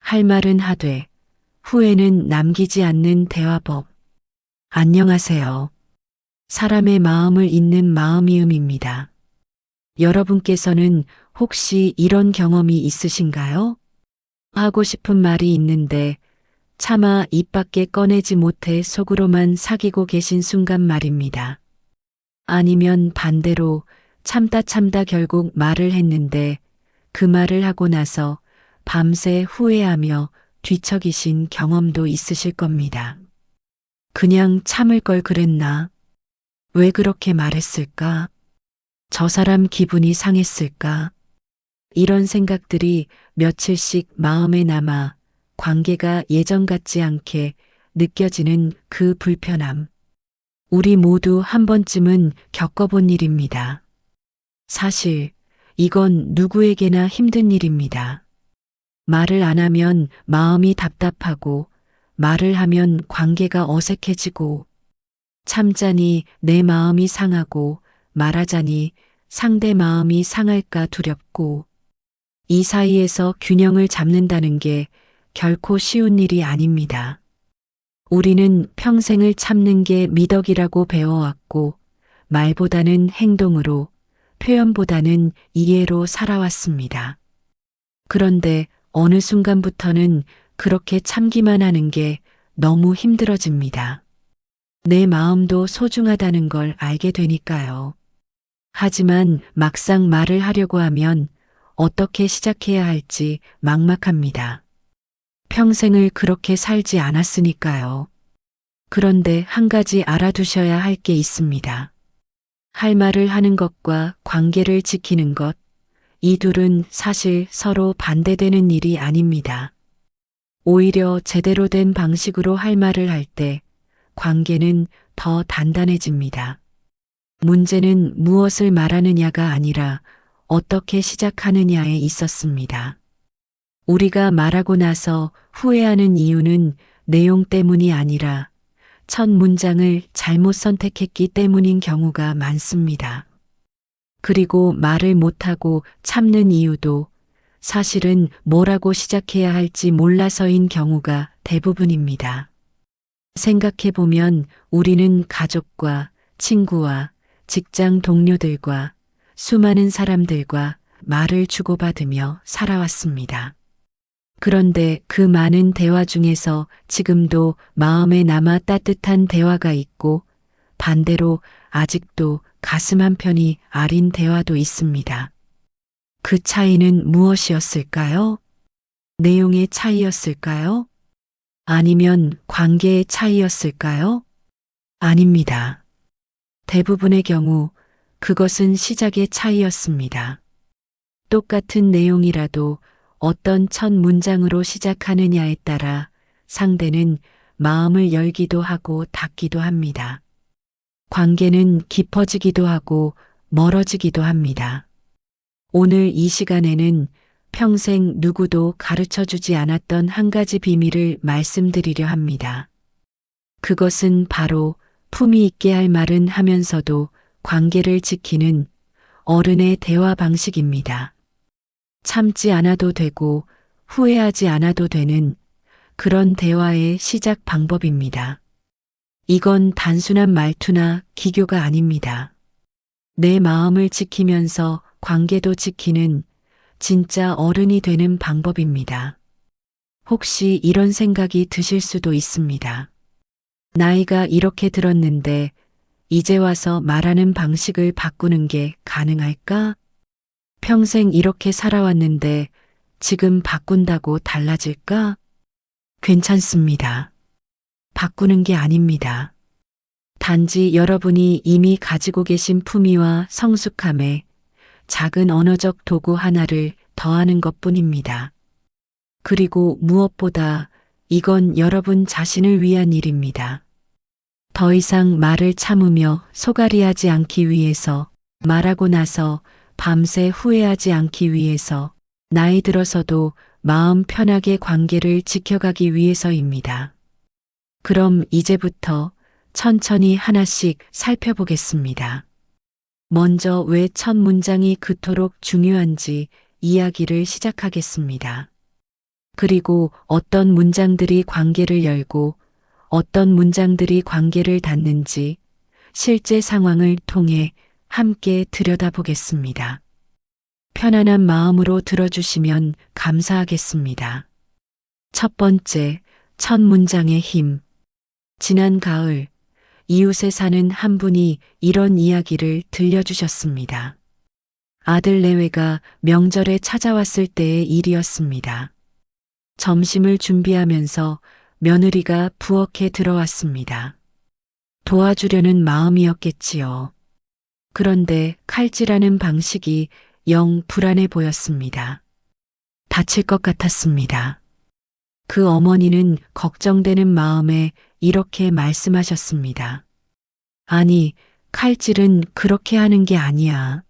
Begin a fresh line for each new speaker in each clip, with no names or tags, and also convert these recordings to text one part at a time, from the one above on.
할 말은 하되 후회는 남기지 않는 대화법. 안녕하세요. 사람의 마음을 읽는 마음이음입니다. 여러분께서는 혹시 이런 경험이 있으신가요? 하고 싶은 말이 있는데 차마 입 밖에 꺼내지 못해 속으로만 사귀고 계신 순간 말입니다. 아니면 반대로 참다 참다 결국 말을 했는데 그 말을 하고 나서 밤새 후회하며 뒤척이신 경험도 있으실 겁니다. 그냥 참을 걸 그랬나? 왜 그렇게 말했을까? 저 사람 기분이 상했을까? 이런 생각들이 며칠씩 마음에 남아 관계가 예전 같지 않게 느껴지는 그 불편함. 우리 모두 한 번쯤은 겪어본 일입니다. 사실 이건 누구에게나 힘든 일입니다. 말을 안 하면 마음이 답답하고 말을 하면 관계가 어색해지고 참자니 내 마음이 상하고 말하자니 상대 마음이 상할까 두렵고 이 사이에서 균형을 잡는다는 게 결코 쉬운 일이 아닙니다. 우리는 평생을 참는 게 미덕이라고 배워왔고 말보다는 행동으로 표현보다는 이해로 살아왔습니다. 그런데 어느 순간부터는 그렇게 참기만 하는 게 너무 힘들어집니다. 내 마음도 소중하다는 걸 알게 되니까요. 하지만 막상 말을 하려고 하면 어떻게 시작해야 할지 막막합니다. 평생을 그렇게 살지 않았으니까요. 그런데 한 가지 알아두셔야 할 게 있습니다. 할 말을 하는 것과 관계를 지키는 것, 이 둘은 사실 서로 반대되는 일이 아닙니다. 오히려 제대로 된 방식으로 할 말을 할 때 관계는 더 단단해집니다. 문제는 무엇을 말하느냐가 아니라 어떻게 시작하느냐에 있었습니다. 우리가 말하고 나서 후회하는 이유는 내용 때문이 아니라 첫 문장을 잘못 선택했기 때문인 경우가 많습니다. 그리고 말을 못하고 참는 이유도 사실은 뭐라고 시작해야 할지 몰라서인 경우가 대부분입니다. 생각해보면 우리는 가족과 친구와 직장 동료들과 수많은 사람들과 말을 주고받으며 살아왔습니다. 그런데 그 많은 대화 중에서 지금도 마음에 남아 따뜻한 대화가 있고 반대로 아직도 가슴 한편이 아린 대화도 있습니다. 그 차이는 무엇이었을까요? 내용의 차이였을까요? 아니면 관계의 차이였을까요? 아닙니다. 대부분의 경우 그것은 시작의 차이였습니다. 똑같은 내용이라도 어떤 첫 문장으로 시작하느냐에 따라 상대는 마음을 열기도 하고 닫기도 합니다. 관계는 깊어지기도 하고 멀어지기도 합니다. 오늘 이 시간에는 평생 누구도 가르쳐 주지 않았던 한 가지 비밀을 말씀드리려 합니다. 그것은 바로 품위 있게 할 말은 하면서도 관계를 지키는 어른의 대화 방식입니다. 참지 않아도 되고 후회하지 않아도 되는 그런 대화의 시작 방법입니다. 이건 단순한 말투나 기교가 아닙니다. 내 마음을 지키면서 관계도 지키는 진짜 어른이 되는 방법입니다. 혹시 이런 생각이 드실 수도 있습니다. 나이가 이렇게 들었는데 이제 와서 말하는 방식을 바꾸는 게 가능할까? 평생 이렇게 살아왔는데 지금 바꾼다고 달라질까? 괜찮습니다. 바꾸는 게 아닙니다. 단지 여러분이 이미 가지고 계신 품위와 성숙함에 작은 언어적 도구 하나를 더하는 것뿐입니다. 그리고 무엇보다 이건 여러분 자신을 위한 일입니다. 더 이상 말을 참으며 소갈이하지 않기 위해서, 말하고 나서 밤새 후회하지 않기 위해서, 나이 들어서도 마음 편하게 관계를 지켜가기 위해서입니다. 그럼 이제부터 천천히 하나씩 살펴보겠습니다. 먼저 왜 첫 문장이 그토록 중요한지 이야기를 시작하겠습니다. 그리고 어떤 문장들이 관계를 열고 어떤 문장들이 관계를 닫는지 실제 상황을 통해 함께 들여다보겠습니다. 편안한 마음으로 들어주시면 감사하겠습니다. 첫 번째, 첫 문장의 힘. 지난 가을, 이웃에 사는 한 분이 이런 이야기를 들려주셨습니다. 아들 내외가 명절에 찾아왔을 때의 일이었습니다. 점심을 준비하면서 며느리가 부엌에 들어왔습니다. 도와주려는 마음이었겠지요. 그런데 칼질하는 방식이 영 불안해 보였습니다. 다칠 것 같았습니다. 그 어머니는 걱정되는 마음에 이렇게 말씀하셨습니다. 아니, 칼질은 그렇게 하는 게 아니야.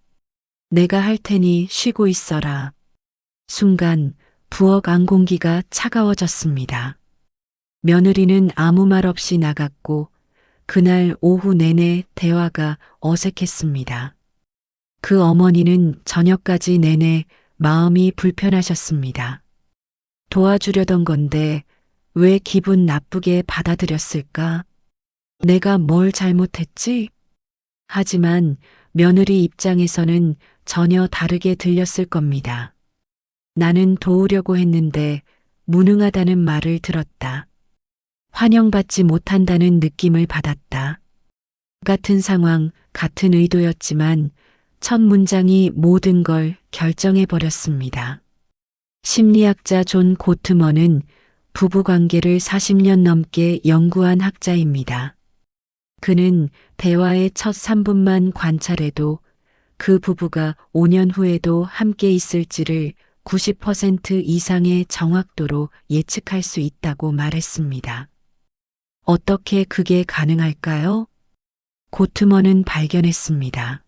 내가 할 테니 쉬고 있어라. 순간 부엌 안 공기가 차가워졌습니다. 며느리는 아무 말 없이 나갔고 그날 오후 내내 대화가 어색했습니다. 그 어머니는 저녁까지 내내 마음이 불편하셨습니다. 도와주려던 건데 왜 기분 나쁘게 받아들였을까? 내가 뭘 잘못했지? 하지만 며느리 입장에서는 전혀 다르게 들렸을 겁니다. 나는 도우려고 했는데 무능하다는 말을 들었다. 환영받지 못한다는 느낌을 받았다. 같은 상황, 같은 의도였지만 첫 문장이 모든 걸 결정해 버렸습니다. 심리학자 존 고트먼은 부부관계를 40년 넘게 연구한 학자입니다. 그는 대화의 첫 3분만 관찰해도 그 부부가 5년 후에도 함께 있을지를 90% 이상의 정확도로 예측할 수 있다고 말했습니다. 어떻게 그게 가능할까요? 고트먼은 발견했습니다.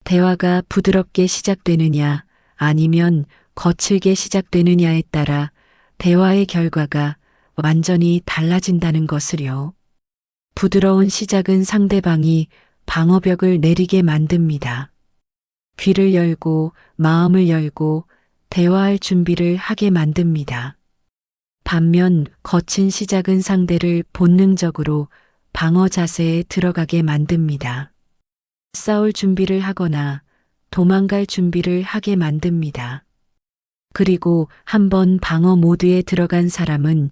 대화가 부드럽게 시작되느냐 아니면 거칠게 시작되느냐에 따라 대화의 결과가 완전히 달라진다는 것을요. 부드러운 시작은 상대방이 방어벽을 내리게 만듭니다. 귀를 열고 마음을 열고 대화할 준비를 하게 만듭니다. 반면 거친 시작은 상대를 본능적으로 방어 자세에 들어가게 만듭니다. 싸울 준비를 하거나 도망갈 준비를 하게 만듭니다. 그리고 한번 방어 모드에 들어간 사람은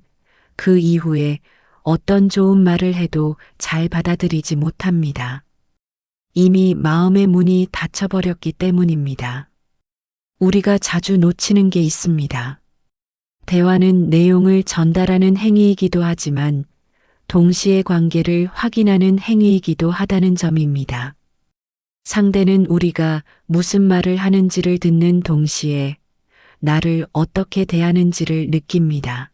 그 이후에 어떤 좋은 말을 해도 잘 받아들이지 못합니다. 이미 마음의 문이 닫혀버렸기 때문입니다. 우리가 자주 놓치는 게 있습니다. 대화는 내용을 전달하는 행위이기도 하지만 동시에 관계를 확인하는 행위이기도 하다는 점입니다. 상대는 우리가 무슨 말을 하는지를 듣는 동시에 나를 어떻게 대하는지를 느낍니다.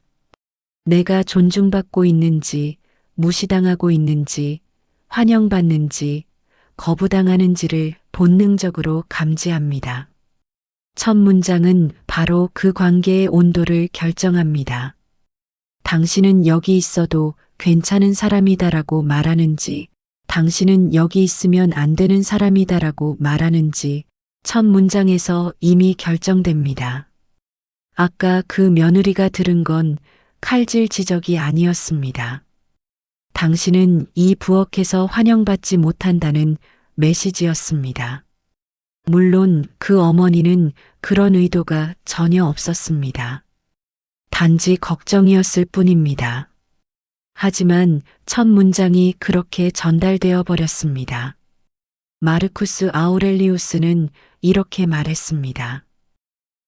내가 존중받고 있는지, 무시당하고 있는지, 환영받는지, 거부당하는지를 본능적으로 감지합니다. 첫 문장은 바로 그 관계의 온도를 결정합니다. 당신은 여기 있어도 괜찮은 사람이다라고 말하는지, 당신은 여기 있으면 안 되는 사람이다라고 말하는지 첫 문장에서 이미 결정됩니다. 아까 그 며느리가 들은 건 칼질 지적이 아니었습니다. 당신은 이 부엌에서 환영받지 못한다는 메시지였습니다. 물론 그 어머니는 그런 의도가 전혀 없었습니다. 단지 걱정이었을 뿐입니다. 하지만 첫 문장이 그렇게 전달되어 버렸습니다. 마르쿠스 아우렐리우스는 이렇게 말했습니다.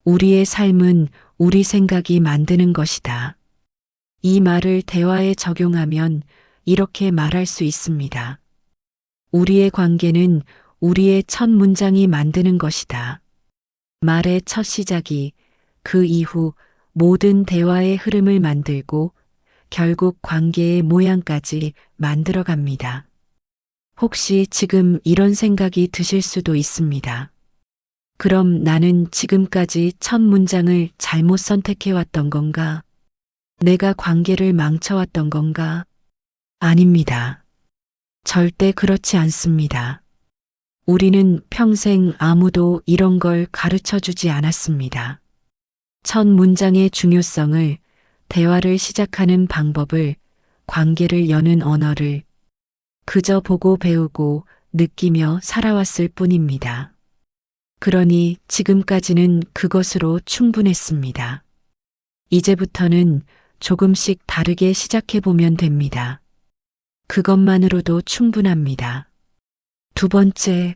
우리의 삶은 우리 생각이 만드는 것이다. 이 말을 대화에 적용하면 이렇게 말할 수 있습니다. 우리의 관계는 우리의 첫 문장이 만드는 것이다. 말의 첫 시작이 그 이후 모든 대화의 흐름을 만들고 결국 관계의 모양까지 만들어갑니다. 혹시 지금 이런 생각이 드실 수도 있습니다. 그럼 나는 지금까지 첫 문장을 잘못 선택해왔던 건가? 내가 관계를 망쳐왔던 건가? 아닙니다. 절대 그렇지 않습니다. 우리는 평생 아무도 이런 걸 가르쳐 주지 않았습니다. 첫 문장의 중요성을, 대화를 시작하는 방법을, 관계를 여는 언어를 그저 보고 배우고 느끼며 살아왔을 뿐입니다. 그러니 지금까지는 그것으로 충분했습니다. 이제부터는 조금씩 다르게 시작해보면 됩니다. 그것만으로도 충분합니다. 두 번째,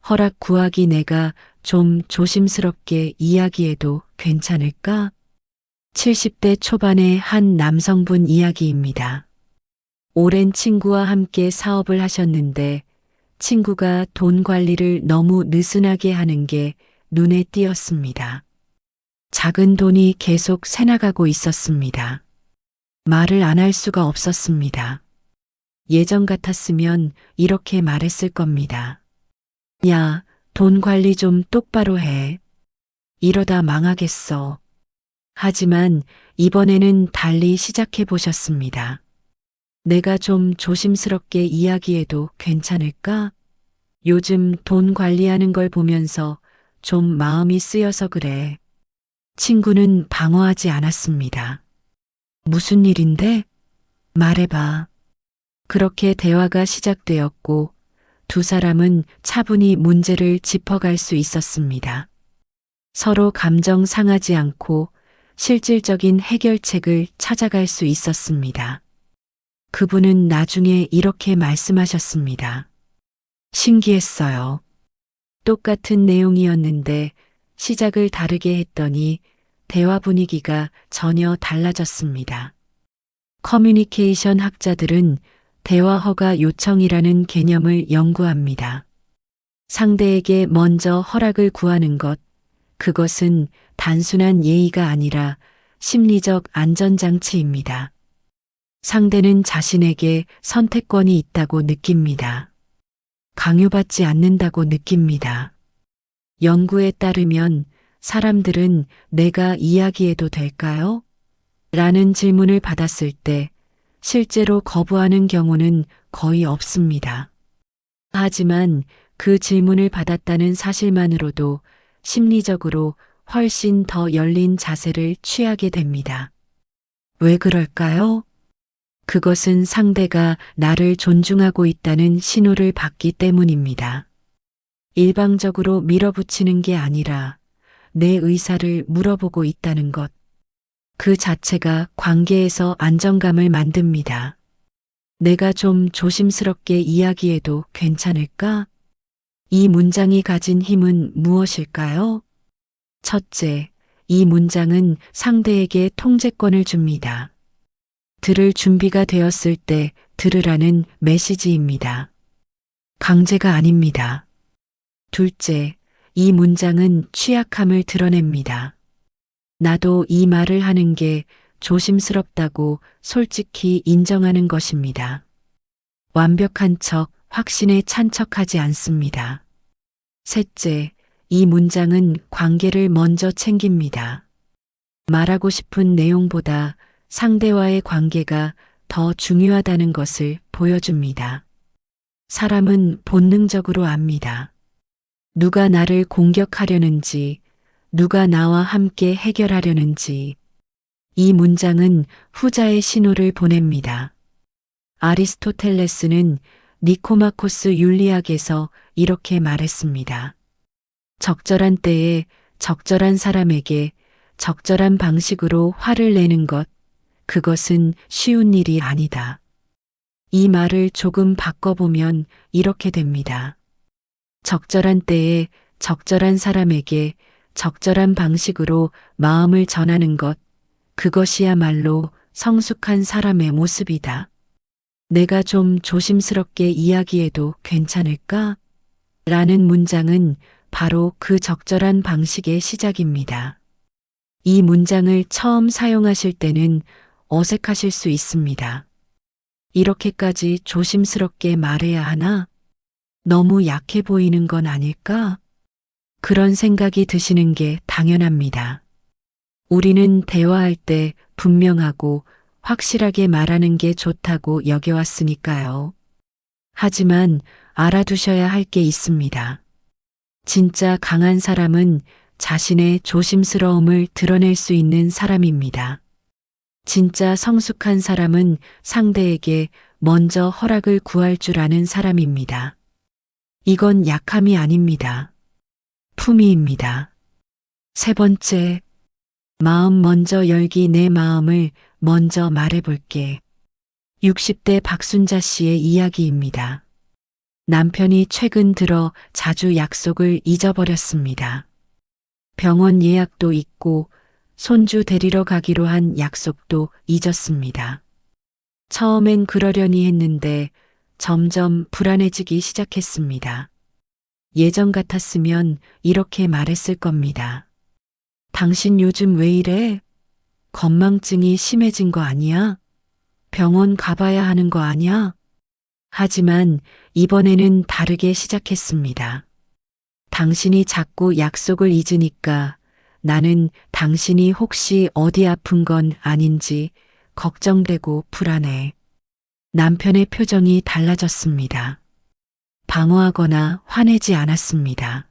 허락 구하기. 내가 좀 조심스럽게 이야기해도 괜찮을까? 70대 초반의 한 남성분 이야기입니다. 오랜 친구와 함께 사업을 하셨는데 친구가 돈 관리를 너무 느슨하게 하는 게 눈에 띄었습니다. 작은 돈이 계속 새나가고 있었습니다. 말을 안 할 수가 없었습니다. 예전 같았으면 이렇게 말했을 겁니다. 야, 돈 관리 좀 똑바로 해. 이러다 망하겠어. 하지만 이번에는 달리 시작해 보셨습니다. 내가 좀 조심스럽게 이야기해도 괜찮을까? 요즘 돈 관리하는 걸 보면서 좀 마음이 쓰여서 그래. 친구는 방어하지 않았습니다. 무슨 일인데? 말해봐. 그렇게 대화가 시작되었고 두 사람은 차분히 문제를 짚어갈 수 있었습니다. 서로 감정 상하지 않고 실질적인 해결책을 찾아갈 수 있었습니다. 그분은 나중에 이렇게 말씀하셨습니다. 신기했어요. 똑같은 내용이었는데 시작을 다르게 했더니 대화 분위기가 전혀 달라졌습니다. 커뮤니케이션 학자들은 대화 허가 요청이라는 개념을 연구합니다. 상대에게 먼저 허락을 구하는 것, 그것은 단순한 예의가 아니라 심리적 안전장치입니다. 상대는 자신에게 선택권이 있다고 느낍니다. 강요받지 않는다고 느낍니다. 연구에 따르면 사람들은 내가 이야기해도 될까요? 라는 질문을 받았을 때 실제로 거부하는 경우는 거의 없습니다. 하지만 그 질문을 받았다는 사실만으로도 심리적으로 훨씬 더 열린 자세를 취하게 됩니다. 왜 그럴까요? 그것은 상대가 나를 존중하고 있다는 신호를 받기 때문입니다. 일방적으로 밀어붙이는 게 아니라 내 의사를 물어보고 있다는 것. 그 자체가 관계에서 안정감을 만듭니다. 내가 좀 조심스럽게 이야기해도 괜찮을까? 이 문장이 가진 힘은 무엇일까요? 첫째, 이 문장은 상대에게 통제권을 줍니다. 들을 준비가 되었을 때 들으라는 메시지입니다. 강제가 아닙니다. 둘째, 이 문장은 취약함을 드러냅니다. 나도 이 말을 하는 게 조심스럽다고 솔직히 인정하는 것입니다. 완벽한 척, 확신에 찬 척하지 않습니다. 셋째, 이 문장은 관계를 먼저 챙깁니다. 말하고 싶은 내용보다 상대와의 관계가 더 중요하다는 것을 보여줍니다. 사람은 본능적으로 압니다. 누가 나를 공격하려는지, 누가 나와 함께 해결하려는지. 이 문장은 후자의 신호를 보냅니다. 아리스토텔레스는 니코마코스 윤리학에서 이렇게 말했습니다. 적절한 때에 적절한 사람에게 적절한 방식으로 화를 내는 것, 그것은 쉬운 일이 아니다. 이 말을 조금 바꿔보면 이렇게 됩니다. 적절한 때에 적절한 사람에게 적절한 방식으로 마음을 전하는 것, 그것이야말로 성숙한 사람의 모습이다. 내가 좀 조심스럽게 이야기해도 괜찮을까? 라는 문장은 바로 그 적절한 방식의 시작입니다. 이 문장을 처음 사용하실 때는 어색하실 수 있습니다. 이렇게까지 조심스럽게 말해야 하나? 너무 약해 보이는 건 아닐까? 그런 생각이 드시는 게 당연합니다. 우리는 대화할 때 분명하고 확실하게 말하는 게 좋다고 여겨왔으니까요. 하지만 알아두셔야 할 게 있습니다. 진짜 강한 사람은 자신의 조심스러움을 드러낼 수 있는 사람입니다. 진짜 성숙한 사람은 상대에게 먼저 허락을 구할 줄 아는 사람입니다. 이건 약함이 아닙니다. 품위입니다. 세 번째, 마음 먼저 열기. 내 마음을 먼저 말해볼게. 60대 박순자 씨의 이야기입니다. 남편이 최근 들어 자주 약속을 잊어버렸습니다. 병원 예약도 잊고 손주 데리러 가기로 한 약속도 잊었습니다. 처음엔 그러려니 했는데 점점 불안해지기 시작했습니다. 예전 같았으면 이렇게 말했을 겁니다. 당신 요즘 왜 이래? 건망증이 심해진 거 아니야? 병원 가봐야 하는 거 아니야? 하지만 이번에는 다르게 시작했습니다. 당신이 자꾸 약속을 잊으니까 나는 당신이 혹시 어디 아픈 건 아닌지 걱정되고 불안해. 남편의 표정이 달라졌습니다. 방어하거나 화내지 않았습니다.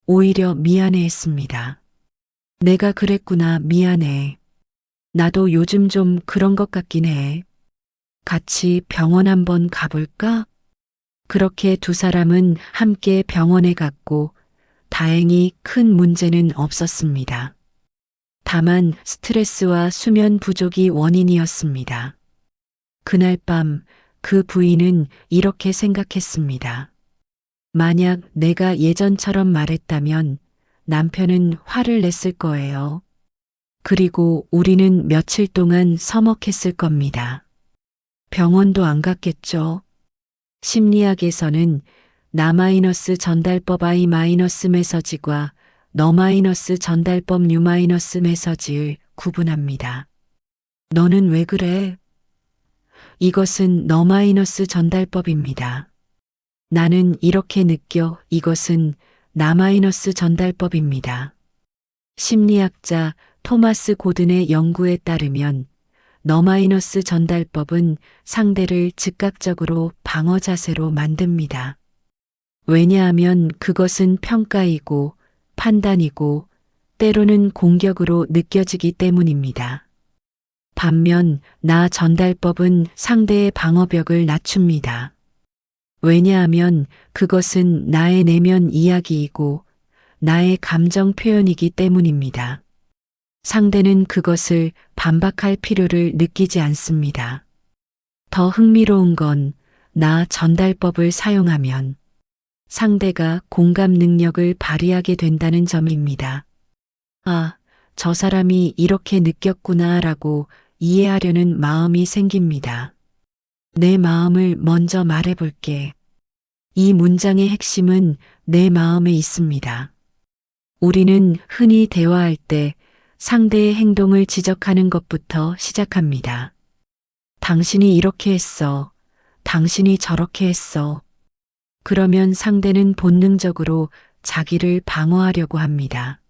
오히려 미안해했습니다. 내가 그랬구나, 미안해. 나도 요즘 좀 그런 것 같긴 해. 같이 병원 한번 가볼까? 그렇게 두 사람은 함께 병원에 갔고 다행히 큰 문제는 없었습니다. 다만 스트레스와 수면 부족이 원인이었습니다. 그날 밤 그 부인은 이렇게 생각했습니다. 만약 내가 예전처럼 말했다면 남편은 화를 냈을 거예요. 그리고 우리는 며칠 동안 서먹했을 겁니다. 병원도 안 갔겠죠. 심리학에서는 나- 전달법 I- 메서지과 너- 전달법 U- 메서지를 구분합니다. 너는 왜 그래? 이것은 너- 전달법입니다. 나는 이렇게 느껴. 이것은 나- 전달법입니다. 심리학자 토마스 고든의 연구에 따르면 너- 전달법은 상대를 즉각적으로 방어 자세로 만듭니다. 왜냐하면 그것은 평가이고 판단이고 때로는 공격으로 느껴지기 때문입니다. 반면 나 전달법은 상대의 방어벽을 낮춥니다. 왜냐하면 그것은 나의 내면 이야기이고 나의 감정 표현이기 때문입니다. 상대는 그것을 반박할 필요를 느끼지 않습니다. 더 흥미로운 건 나 전달법을 사용하면 상대가 공감 능력을 발휘하게 된다는 점입니다. 아, 저 사람이 이렇게 느꼈구나라고 이해하려는 마음이 생깁니다. 내 마음을 먼저 말해볼게. 이 문장의 핵심은 내 마음에 있습니다. 우리는 흔히 대화할 때 상대의 행동을 지적하는 것부터 시작합니다. 당신이 이렇게 했어. 당신이 저렇게 했어. 그러면 상대는 본능적으로 자기를 방어하려고 합니다.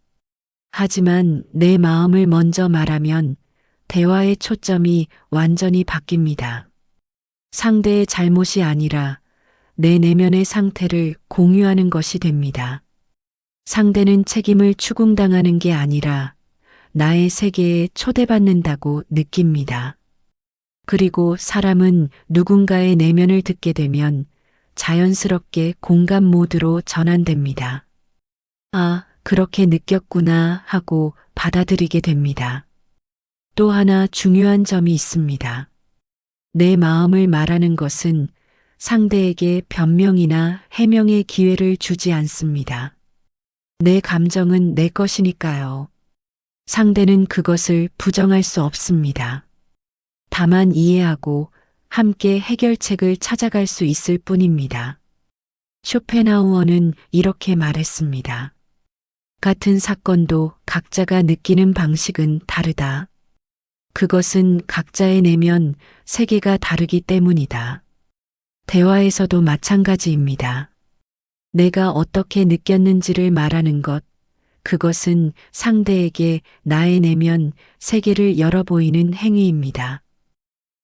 하지만 내 마음을 먼저 말하면 대화의 초점이 완전히 바뀝니다. 상대의 잘못이 아니라 내 내면의 상태를 공유하는 것이 됩니다. 상대는 책임을 추궁당하는 게 아니라 나의 세계에 초대받는다고 느낍니다. 그리고 사람은 누군가의 내면을 듣게 되면 자연스럽게 공감 모드로 전환됩니다. 아, 그렇게 느꼈구나 하고 받아들이게 됩니다. 또 하나 중요한 점이 있습니다. 내 마음을 말하는 것은 상대에게 변명이나 해명의 기회를 주지 않습니다. 내 감정은 내 것이니까요. 상대는 그것을 부정할 수 없습니다. 다만 이해하고 함께 해결책을 찾아갈 수 있을 뿐입니다. 쇼펜하우어는 이렇게 말했습니다. 같은 사건도 각자가 느끼는 방식은 다르다. 그것은 각자의 내면 세계가 다르기 때문이다. 대화에서도 마찬가지입니다. 내가 어떻게 느꼈는지를 말하는 것, 그것은 상대에게 나의 내면 세계를 열어 보이는 행위입니다.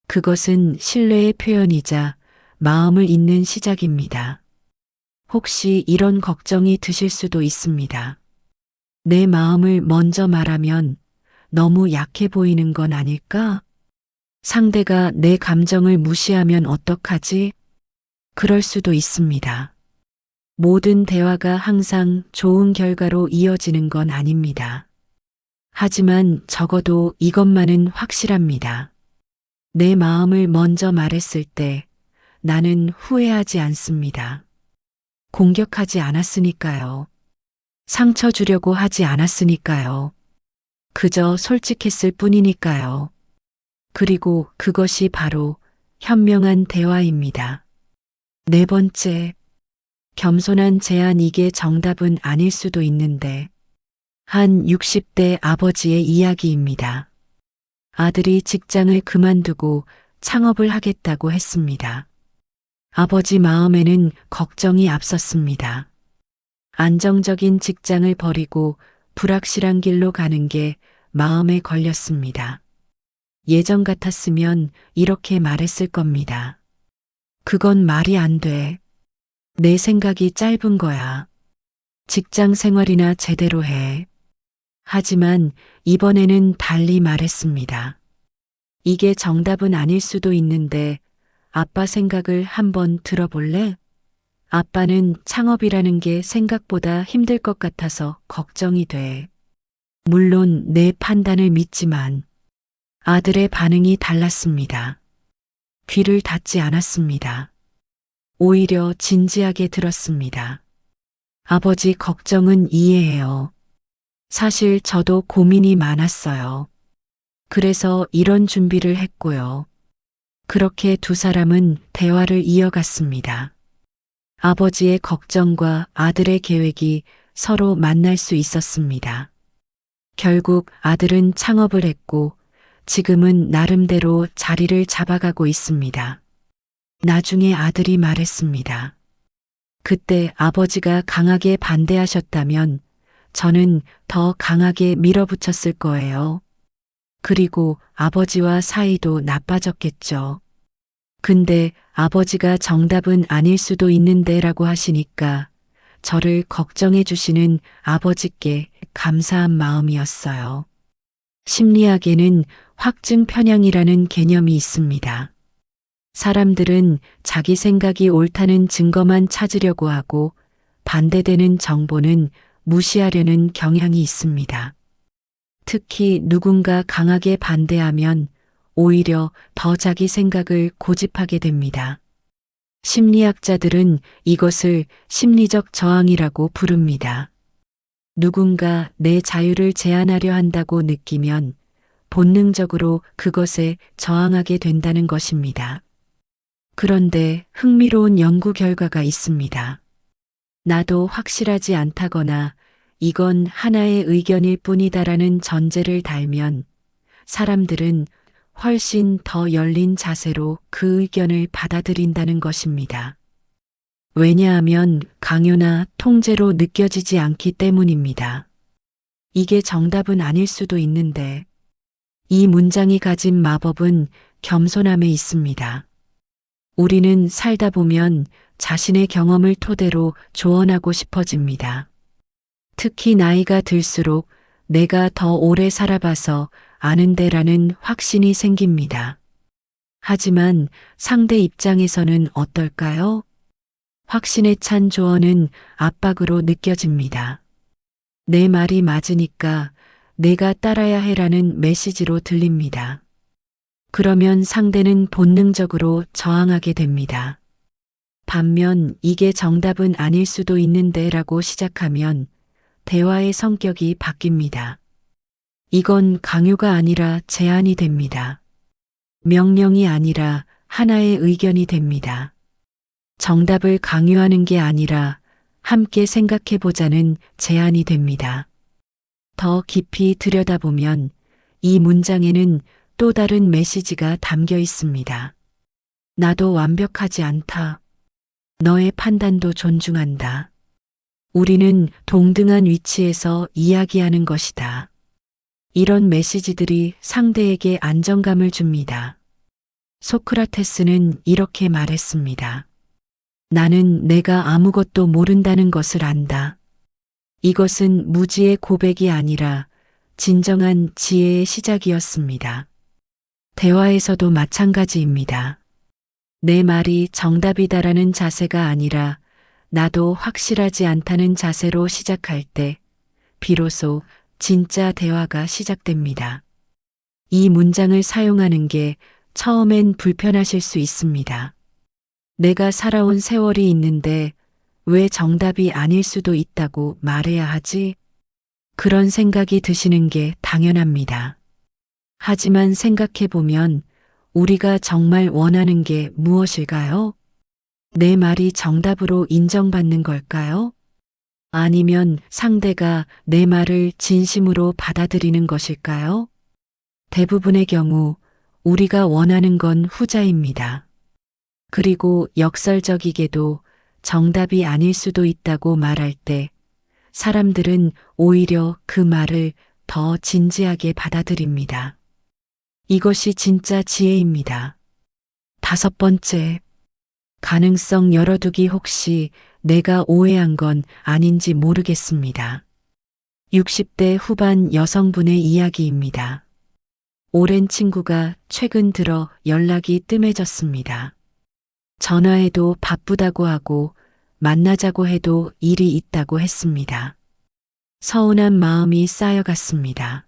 그것은 신뢰의 표현이자 마음을 잇는 시작입니다. 혹시 이런 걱정이 드실 수도 있습니다. 내 마음을 먼저 말하면 너무 약해 보이는 건 아닐까? 상대가 내 감정을 무시하면 어떡하지? 그럴 수도 있습니다. 모든 대화가 항상 좋은 결과로 이어지는 건 아닙니다. 하지만 적어도 이것만은 확실합니다. 내 마음을 먼저 말했을 때 나는 후회하지 않습니다. 공격하지 않았으니까요. 상처 주려고 하지 않았으니까요. 그저 솔직했을 뿐이니까요. 그리고 그것이 바로 현명한 대화입니다. 네 번째, 겸손한 제안. 이게 정답은 아닐 수도 있는데, 한 60대 아버지의 이야기입니다. 아들이 직장을 그만두고 창업을 하겠다고 했습니다. 아버지 마음에는 걱정이 앞섰습니다. 안정적인 직장을 버리고 불확실한 길로 가는 게 마음에 걸렸습니다. 예전 같았으면 이렇게 말했을 겁니다. 그건 말이 안 돼. 내 생각이 짧은 거야. 직장 생활이나 제대로 해. 하지만 이번에는 달리 말했습니다. 이게 정답은 아닐 수도 있는데 아빠 생각을 한번 들어볼래? 아빠는 창업이라는 게 생각보다 힘들 것 같아서 걱정이 돼. 물론 내 판단을 믿지만 아들의 반응이 달랐습니다. 귀를 닫지 않았습니다. 오히려 진지하게 들었습니다. 아버지 걱정은 이해해요. 사실 저도 고민이 많았어요. 그래서 이런 준비를 했고요. 그렇게 두 사람은 대화를 이어갔습니다. 아버지의 걱정과 아들의 계획이 서로 만날 수 있었습니다. 결국 아들은 창업을 했고 지금은 나름대로 자리를 잡아가고 있습니다. 나중에 아들이 말했습니다. 그때 아버지가 강하게 반대하셨다면 저는 더 강하게 밀어붙였을 거예요. 그리고 아버지와 사이도 나빠졌겠죠. 근데 아버지가 정답은 아닐 수도 있는데 라고 하시니까 저를 걱정해 주시는 아버지께 감사한 마음이었어요. 심리학에는 확증 편향이라는 개념이 있습니다. 사람들은 자기 생각이 옳다는 증거만 찾으려고 하고 반대되는 정보는 무시하려는 경향이 있습니다. 특히 누군가 강하게 반대하면 오히려 더 자기 생각을 고집하게 됩니다. 심리학자들은 이것을 심리적 저항이라고 부릅니다. 누군가 내 자유를 제한하려 한다고 느끼면 본능적으로 그것에 저항하게 된다는 것입니다. 그런데 흥미로운 연구 결과가 있습니다. 나도 확실하지 않다거나 이건 하나의 의견일 뿐이다라는 전제를 달면 사람들은 훨씬 더 열린 자세로 그 의견을 받아들인다는 것입니다. 왜냐하면 강요나 통제로 느껴지지 않기 때문입니다. 이게 정답은 아닐 수도 있는데 이 문장이 가진 마법은 겸손함에 있습니다. 우리는 살다 보면 자신의 경험을 토대로 조언하고 싶어집니다. 특히 나이가 들수록 내가 더 오래 살아봐서 아는데라는 확신이 생깁니다. 하지만 상대 입장에서는 어떨까요? 확신에 찬 조언은 압박으로 느껴집니다. 내 말이 맞으니까 내가 따라야 해라는 메시지로 들립니다. 그러면 상대는 본능적으로 저항하게 됩니다. 반면 이게 정답은 아닐 수도 있는데 라고 시작하면 대화의 성격이 바뀝니다. 이건 강요가 아니라 제안이 됩니다. 명령이 아니라 하나의 의견이 됩니다. 정답을 강요하는 게 아니라 함께 생각해 보자는 제안이 됩니다. 더 깊이 들여다보면 이 문장에는 또 다른 메시지가 담겨 있습니다. 나도 완벽하지 않다. 너의 판단도 존중한다. 우리는 동등한 위치에서 이야기하는 것이다. 이런 메시지들이 상대에게 안정감을 줍니다. 소크라테스는 이렇게 말했습니다. 나는 내가 아무것도 모른다는 것을 안다. 이것은 무지의 고백이 아니라 진정한 지혜의 시작이었습니다. 대화에서도 마찬가지입니다. 내 말이 정답이다라는 자세가 아니라 나도 확실하지 않다는 자세로 시작할 때 비로소 진짜 대화가 시작됩니다. 이 문장을 사용하는 게 처음엔 불편하실 수 있습니다. 내가 살아온 세월이 있는데 왜 정답이 아닐 수도 있다고 말해야 하지? 그런 생각이 드시는 게 당연합니다. 하지만 생각해 보면 우리가 정말 원하는 게 무엇일까요? 내 말이 정답으로 인정받는 걸까요? 아니면 상대가 내 말을 진심으로 받아들이는 것일까요? 대부분의 경우 우리가 원하는 건 후자입니다. 그리고 역설적이게도 정답이 아닐 수도 있다고 말할 때 사람들은 오히려 그 말을 더 진지하게 받아들입니다. 이것이 진짜 지혜입니다. 5번째, 가능성 열어두기. 혹시 내가 오해한 건 아닌지 모르겠습니다. 60대 후반 여성분의 이야기입니다. 오랜 친구가 최근 들어 연락이 뜸해졌습니다. 전화해도 바쁘다고 하고 만나자고 해도 일이 있다고 했습니다. 서운한 마음이 쌓여갔습니다.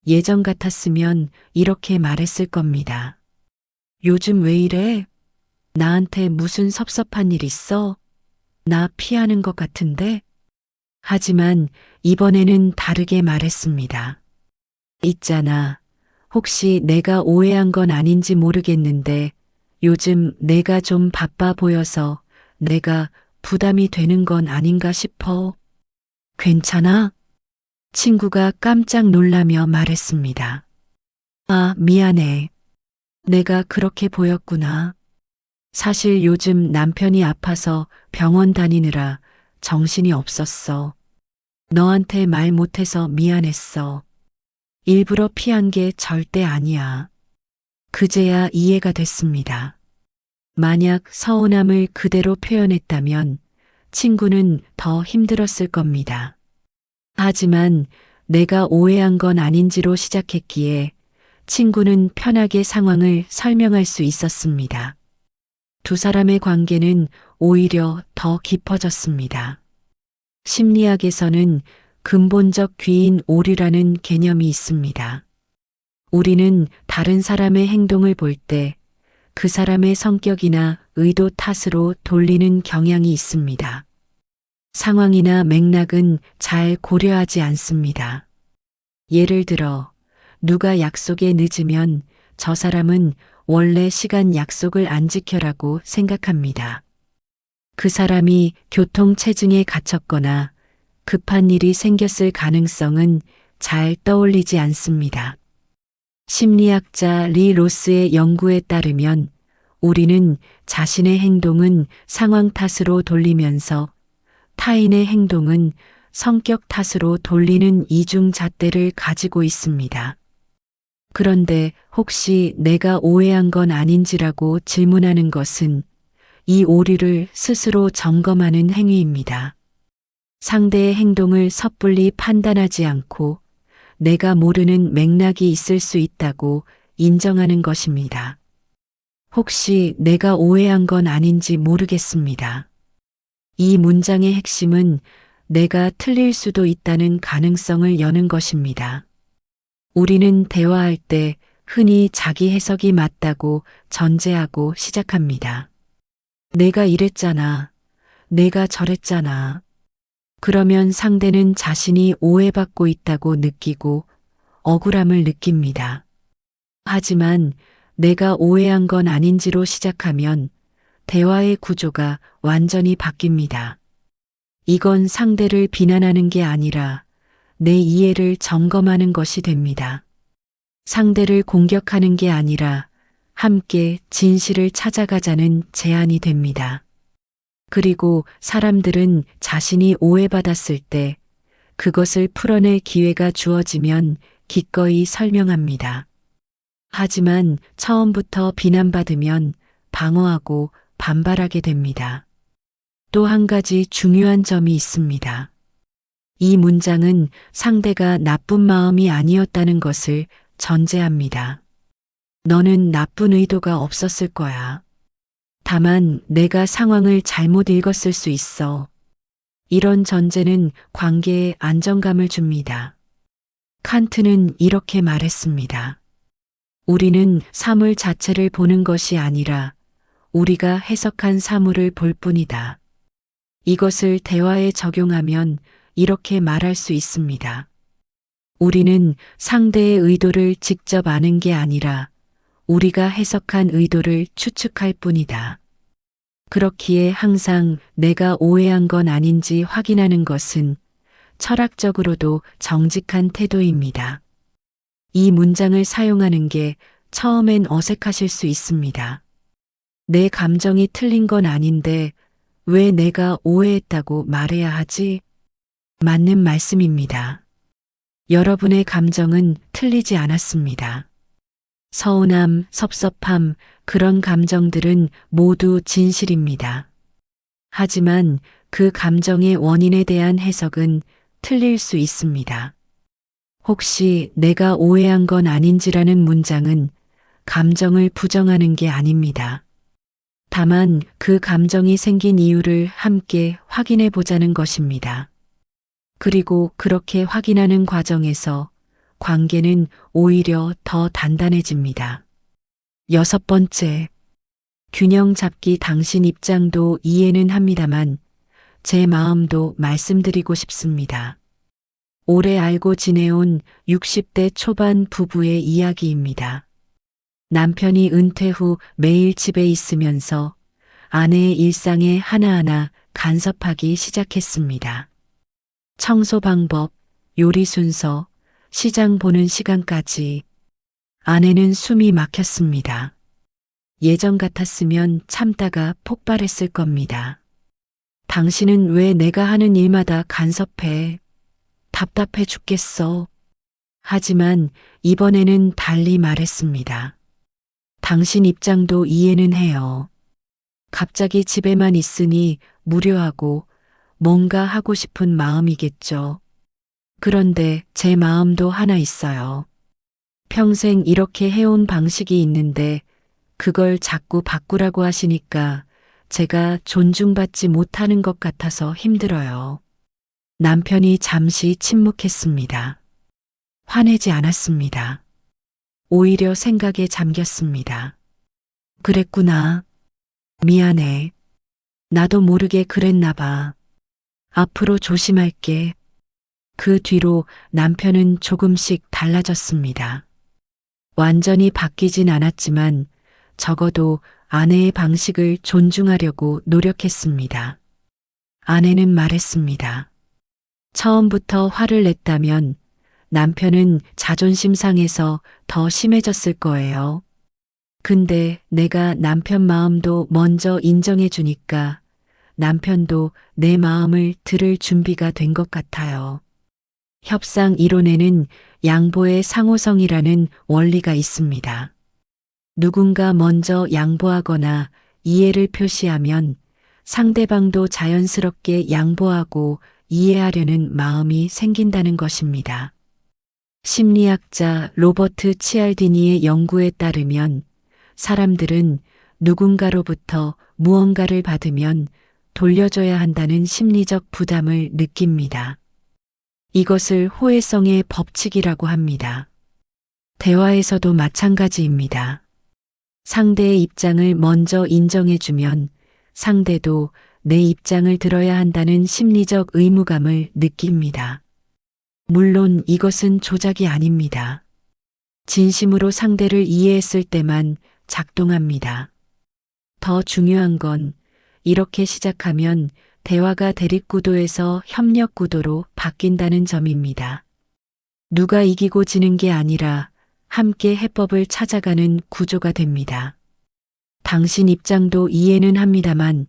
예전 같았으면 이렇게 말했을 겁니다. 요즘 왜 이래? 나한테 무슨 섭섭한 일 있어? 나 피하는 것 같은데? 하지만 이번에는 다르게 말했습니다. 있잖아. 혹시 내가 오해한 건 아닌지 모르겠는데 요즘 내가 좀 바빠 보여서 내가 부담이 되는 건 아닌가 싶어. 괜찮아? 친구가 깜짝 놀라며 말했습니다. 아, 미안해. 내가 그렇게 보였구나. 사실 요즘 남편이 아파서 병원 다니느라 정신이 없었어. 너한테 말 못해서 미안했어. 일부러 피한 게 절대 아니야. 그제야 이해가 됐습니다. 만약 서운함을 그대로 표현했다면 친구는 더 힘들었을 겁니다. 하지만 내가 오해한 건 아닌지로 시작했기에 친구는 편하게 상황을 설명할 수 있었습니다. 두 사람의 관계는 오히려 더 깊어졌습니다. 심리학에서는 근본적 귀인 오류라는 개념이 있습니다. 우리는 다른 사람의 행동을 볼 때 그 사람의 성격이나 의도 탓으로 돌리는 경향이 있습니다. 상황이나 맥락은 잘 고려하지 않습니다. 예를 들어, 누가 약속에 늦으면 저 사람은 원래 시간 약속을 안 지켜라고 생각합니다. 그 사람이 교통체증에 갇혔거나 급한 일이 생겼을 가능성은 잘 떠올리지 않습니다. 심리학자 리 로스의 연구에 따르면 우리는 자신의 행동은 상황 탓으로 돌리면서 타인의 행동은 성격 탓으로 돌리는 이중 잣대를 가지고 있습니다. 그런데 혹시 내가 오해한 건 아닌지라고 질문하는 것은 이 오류를 스스로 점검하는 행위입니다. 상대의 행동을 섣불리 판단하지 않고 내가 모르는 맥락이 있을 수 있다고 인정하는 것입니다. 혹시 내가 오해한 건 아닌지 모르겠습니다. 이 문장의 핵심은 내가 틀릴 수도 있다는 가능성을 여는 것입니다. 우리는 대화할 때 흔히 자기 해석이 맞다고 전제하고 시작합니다. 내가 이랬잖아. 내가 저랬잖아. 그러면 상대는 자신이 오해받고 있다고 느끼고 억울함을 느낍니다. 하지만 내가 오해한 건 아닌지로 시작하면 대화의 구조가 완전히 바뀝니다. 이건 상대를 비난하는 게 아니라 내 이해를 점검하는 것이 됩니다. 상대를 공격하는 게 아니라 함께 진실을 찾아가자는 제안이 됩니다. 그리고 사람들은 자신이 오해받았을 때 그것을 풀어낼 기회가 주어지면 기꺼이 설명합니다. 하지만 처음부터 비난받으면 방어하고 반발하게 됩니다. 또 한 가지 중요한 점이 있습니다. 이 문장은 상대가 나쁜 마음이 아니었다는 것을 전제합니다. 너는 나쁜 의도가 없었을 거야. 다만 내가 상황을 잘못 읽었을 수 있어. 이런 전제는 관계에 안정감을 줍니다. 칸트는 이렇게 말했습니다. 우리는 사물 자체를 보는 것이 아니라 우리가 해석한 사물을 볼 뿐이다. 이것을 대화에 적용하면 이렇게 말할 수 있습니다. 우리는 상대의 의도를 직접 아는 게 아니라 우리가 해석한 의도를 추측할 뿐이다. 그렇기에 항상 내가 오해한 건 아닌지 확인하는 것은 철학적으로도 정직한 태도입니다. 이 문장을 사용하는 게 처음엔 어색하실 수 있습니다. 내 감정이 틀린 건 아닌데 왜 내가 오해했다고 말해야 하지? 맞는 말씀입니다. 여러분의 감정은 틀리지 않았습니다. 서운함, 섭섭함, 그런 감정들은 모두 진실입니다. 하지만 그 감정의 원인에 대한 해석은 틀릴 수 있습니다. 혹시 내가 오해한 건 아닌지라는 문장은 감정을 부정하는 게 아닙니다. 다만 그 감정이 생긴 이유를 함께 확인해 보자는 것입니다. 그리고 그렇게 확인하는 과정에서 관계는 오히려 더 단단해집니다. 6번째, 균형 잡기. 당신 입장도 이해는 합니다만 제 마음도 말씀드리고 싶습니다. 오래 알고 지내온 60대 초반 부부의 이야기입니다. 남편이 은퇴 후 매일 집에 있으면서 아내의 일상에 하나하나 간섭하기 시작했습니다. 청소 방법, 요리 순서, 시장 보는 시간까지. 아내는 숨이 막혔습니다. 예전 같았으면 참다가 폭발했을 겁니다. 당신은 왜 내가 하는 일마다 간섭해? 답답해 죽겠어. 하지만 이번에는 달리 말했습니다. 당신 입장도 이해는 해요. 갑자기 집에만 있으니 무료하고 뭔가 하고 싶은 마음이겠죠. 그런데 제 마음도 하나 있어요. 평생 이렇게 해온 방식이 있는데 그걸 자꾸 바꾸라고 하시니까 제가 존중받지 못하는 것 같아서 힘들어요. 남편이 잠시 침묵했습니다. 화내지 않았습니다. 오히려 생각에 잠겼습니다. 그랬구나. 미안해. 나도 모르게 그랬나 봐. 앞으로 조심할게. 그 뒤로 남편은 조금씩 달라졌습니다. 완전히 바뀌진 않았지만 적어도 아내의 방식을 존중하려고 노력했습니다. 아내는 말했습니다. 처음부터 화를 냈다면 남편은 자존심 상해서 더 심해졌을 거예요. 근데 내가 남편 마음도 먼저 인정해 주니까 남편도 내 마음을 들을 준비가 된 것 같아요. 협상 이론에는 양보의 상호성이라는 원리가 있습니다. 누군가 먼저 양보하거나 이해를 표시하면 상대방도 자연스럽게 양보하고 이해하려는 마음이 생긴다는 것입니다. 심리학자 로버트 치알디니의 연구에 따르면 사람들은 누군가로부터 무언가를 받으면 돌려줘야 한다는 심리적 부담을 느낍니다. 이것을 호혜성의 법칙이라고 합니다. 대화에서도 마찬가지입니다. 상대의 입장을 먼저 인정해주면 상대도 내 입장을 들어야 한다는 심리적 의무감을 느낍니다. 물론 이것은 조작이 아닙니다. 진심으로 상대를 이해했을 때만 작동합니다. 더 중요한 건 이렇게 시작하면 대화가 대립구도에서 협력구도로 바뀐다는 점입니다. 누가 이기고 지는 게 아니라 함께 해법을 찾아가는 구조가 됩니다. 당신 입장도 이해는 합니다만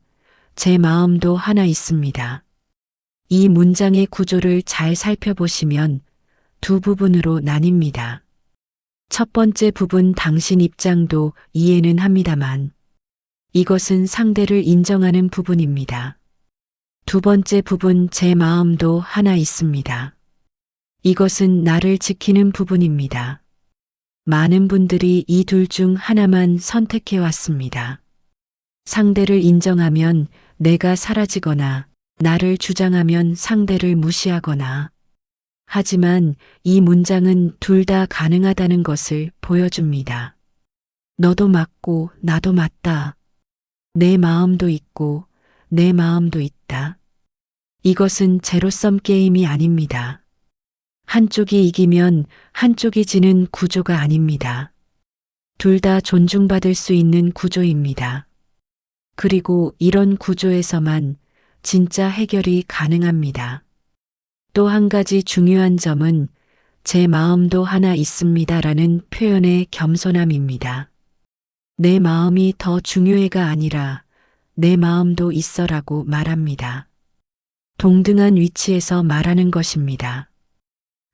제 마음도 하나 있습니다. 이 문장의 구조를 잘 살펴보시면 두 부분으로 나뉩니다. 첫 번째 부분, 당신 입장도 이해는 합니다만. 이것은 상대를 인정하는 부분입니다. 두 번째 부분, 제 마음도 하나 있습니다. 이것은 나를 지키는 부분입니다. 많은 분들이 이 둘 중 하나만 선택해 왔습니다. 상대를 인정하면 내가 사라지거나 나를 주장하면 상대를 무시하거나. 하지만 이 문장은 둘 다 가능하다는 것을 보여줍니다. 너도 맞고 나도 맞다. 내 마음도 있고 내 마음도 있다. 이것은 제로섬 게임이 아닙니다. 한쪽이 이기면 한쪽이 지는 구조가 아닙니다. 둘 다 존중받을 수 있는 구조입니다. 그리고 이런 구조에서만 진짜 해결이 가능합니다. 또 한 가지 중요한 점은 제 마음도 하나 있습니다라는 표현의 겸손함입니다. 내 마음이 더 중요해가 아니라 내 마음도 있어라고 말합니다. 동등한 위치에서 말하는 것입니다.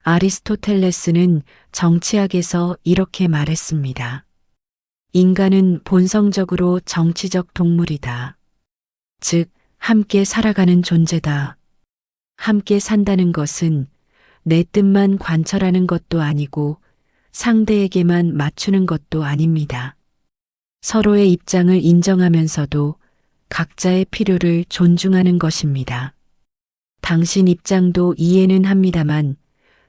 아리스토텔레스는 정치학에서 이렇게 말했습니다. 인간은 본성적으로 정치적 동물이다. 즉, 함께 살아가는 존재다. 함께 산다는 것은 내 뜻만 관철하는 것도 아니고 상대에게만 맞추는 것도 아닙니다. 서로의 입장을 인정하면서도 각자의 필요를 존중하는 것입니다. 당신 입장도 이해는 합니다만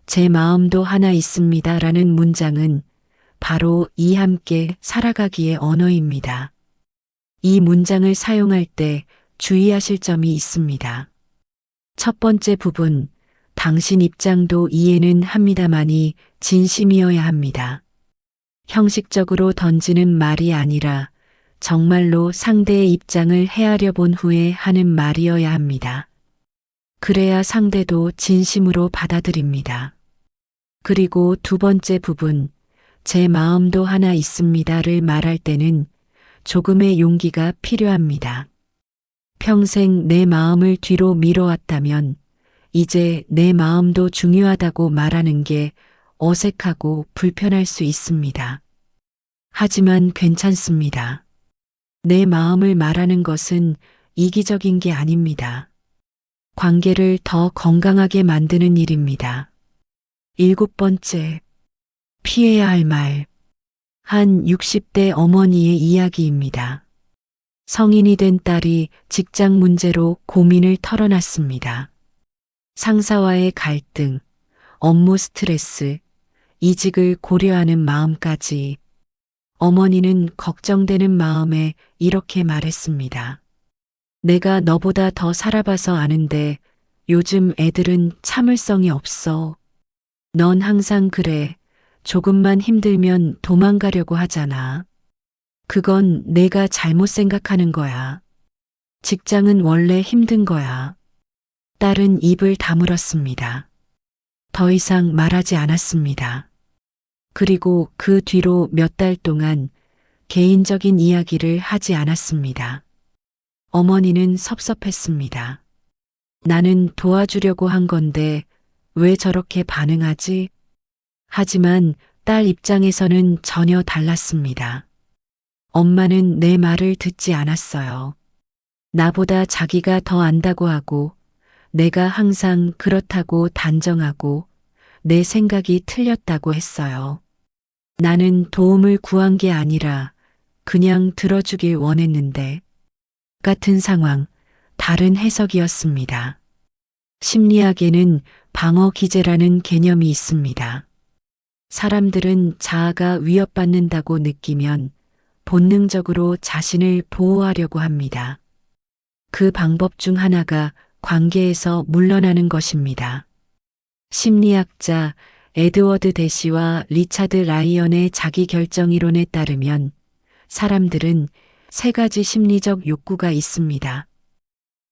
제 마음도 하나 있습니다라는 문장은 바로 이 함께 살아가기의 언어입니다. 이 문장을 사용할 때 주의하실 점이 있습니다. 첫 번째 부분, 당신 입장도 이해는 합니다만이 진심이어야 합니다. 형식적으로 던지는 말이 아니라 정말로 상대의 입장을 헤아려 본 후에 하는 말이어야 합니다. 그래야 상대도 진심으로 받아들입니다. 그리고 두 번째 부분, 제 마음도 하나 있습니다를 말할 때는 조금의 용기가 필요합니다. 평생 내 마음을 뒤로 미뤄왔다면 이제 내 마음도 중요하다고 말하는 게 어색하고 불편할 수 있습니다. 하지만 괜찮습니다. 내 마음을 말하는 것은 이기적인 게 아닙니다. 관계를 더 건강하게 만드는 일입니다. 일곱 번째, 피해야 할 말. 한 60대 어머니의 이야기입니다. 성인이 된 딸이 직장 문제로 고민을 털어놨습니다. 상사와의 갈등, 업무 스트레스, 이직을 고려하는 마음까지. 어머니는 걱정되는 마음에 이렇게 말했습니다. 내가 너보다 더 살아봐서 아는데 요즘 애들은 참을성이 없어. 넌 항상 그래. 조금만 힘들면 도망가려고 하잖아. 그건 내가 잘못 생각하는 거야. 직장은 원래 힘든 거야. 딸은 입을 다물었습니다. 더 이상 말하지 않았습니다. 그리고 그 뒤로 몇 달 동안 개인적인 이야기를 하지 않았습니다. 어머니는 섭섭했습니다. 나는 도와주려고 한 건데 왜 저렇게 반응하지? 하지만 딸 입장에서는 전혀 달랐습니다. 엄마는 내 말을 듣지 않았어요. 나보다 자기가 더 안다고 하고 내가 항상 그렇다고 단정하고 내 생각이 틀렸다고 했어요. 나는 도움을 구한 게 아니라 그냥 들어주길 원했는데 같은 상황, 다른 해석이었습니다. 심리학에는 방어 기제라는 개념이 있습니다. 사람들은 자아가 위협받는다고 느끼면 본능적으로 자신을 보호하려고 합니다. 그 방법 중 하나가 관계에서 물러나는 것입니다. 심리학자 에드워드 대시와 리차드 라이언의 자기결정이론에 따르면 사람들은 세 가지 심리적 욕구가 있습니다.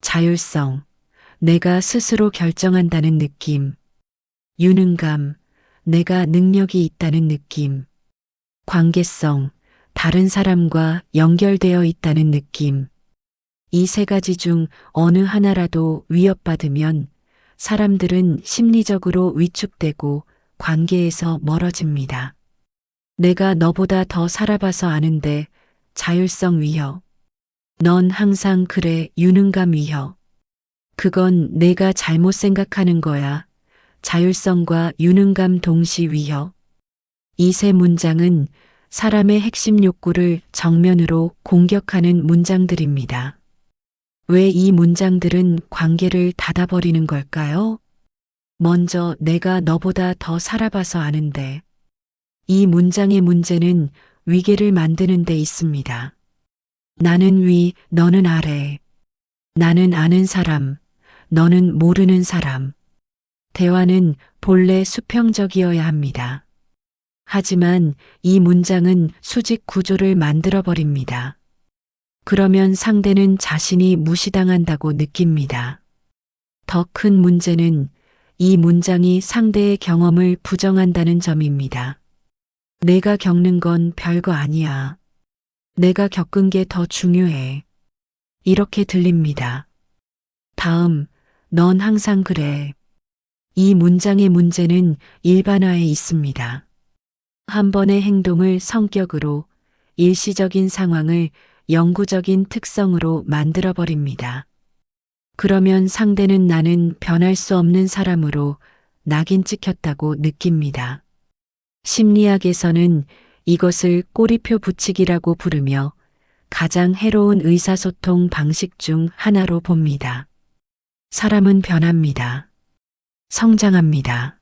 자율성, 내가 스스로 결정한다는 느낌. 유능감, 내가 능력이 있다는 느낌. 관계성, 다른 사람과 연결되어 있다는 느낌. 이 세 가지 중 어느 하나라도 위협받으면 사람들은 심리적으로 위축되고 관계에서 멀어집니다. 내가 너보다 더 살아봐서 아는데 자율성 위협. 넌 항상 그래 유능감 위협. 그건 내가 잘못 생각하는 거야. 자율성과 유능감 동시 위협. 이 세 문장은 사람의 핵심 욕구를 정면으로 공격하는 문장들입니다. 왜 이 문장들은 관계를 닫아버리는 걸까요? 먼저 내가 너보다 더 살아봐서 아는데. 이 문장의 문제는 위계를 만드는 데 있습니다. 나는 위, 너는 아래. 나는 아는 사람, 너는 모르는 사람. 대화는 본래 수평적이어야 합니다. 하지만 이 문장은 수직 구조를 만들어 버립니다. 그러면 상대는 자신이 무시당한다고 느낍니다. 더 큰 문제는 이 문장이 상대의 경험을 부정한다는 점입니다. 내가 겪는 건 별거 아니야. 내가 겪은 게 더 중요해. 이렇게 들립니다. 다음, 넌 항상 그래. 이 문장의 문제는 일반화에 있습니다. 한 번의 행동을 성격으로, 일시적인 상황을 영구적인 특성으로 만들어버립니다. 그러면 상대는 나는 변할 수 없는 사람으로 낙인 찍혔다고 느낍니다. 심리학에서는 이것을 꼬리표 붙이기라고 부르며 가장 해로운 의사소통 방식 중 하나로 봅니다. 사람은 변합니다. 성장합니다.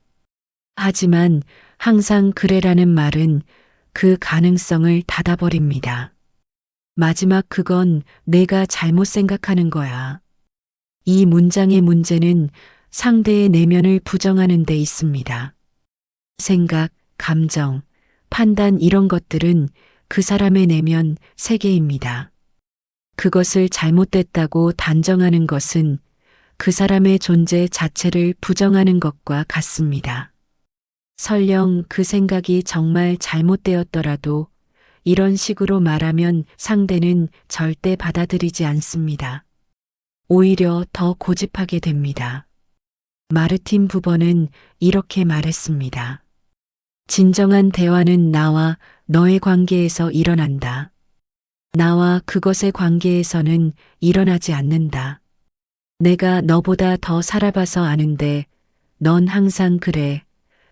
하지만 항상 그래라는 말은 그 가능성을 닫아버립니다. 마지막 그건 내가 잘못 생각하는 거야. 이 문장의 문제는 상대의 내면을 부정하는 데 있습니다. 생각, 감정, 판단 이런 것들은 그 사람의 내면 세계입니다. 그것을 잘못됐다고 단정하는 것은 그 사람의 존재 자체를 부정하는 것과 같습니다. 설령 그 생각이 정말 잘못되었더라도 이런 식으로 말하면 상대는 절대 받아들이지 않습니다. 오히려 더 고집하게 됩니다. 마르틴 부버는 이렇게 말했습니다. 진정한 대화는 나와 너의 관계에서 일어난다. 나와 그것의 관계에서는 일어나지 않는다. 내가 너보다 더 살아봐서 아는데 넌 항상 그래.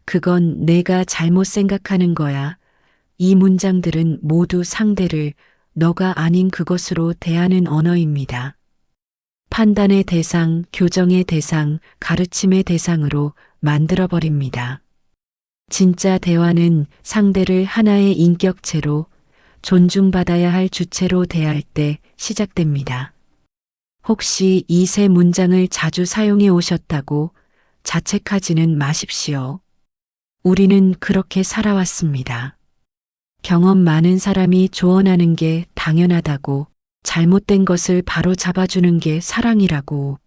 그건 내가 잘못 생각하는 거야. 이 문장들은 모두 상대를 너가 아닌 그것으로 대하는 언어입니다. 판단의 대상, 교정의 대상, 가르침의 대상으로 만들어버립니다. 진짜 대화는 상대를 하나의 인격체로 존중받아야 할 주체로 대할 때 시작됩니다. 혹시 이 세 문장을 자주 사용해 오셨다고 자책하지는 마십시오. 우리는 그렇게 살아왔습니다. 경험 많은 사람이 조언하는 게 당연하다고, 잘못된 것을 바로 잡아주는 게 사랑이라고.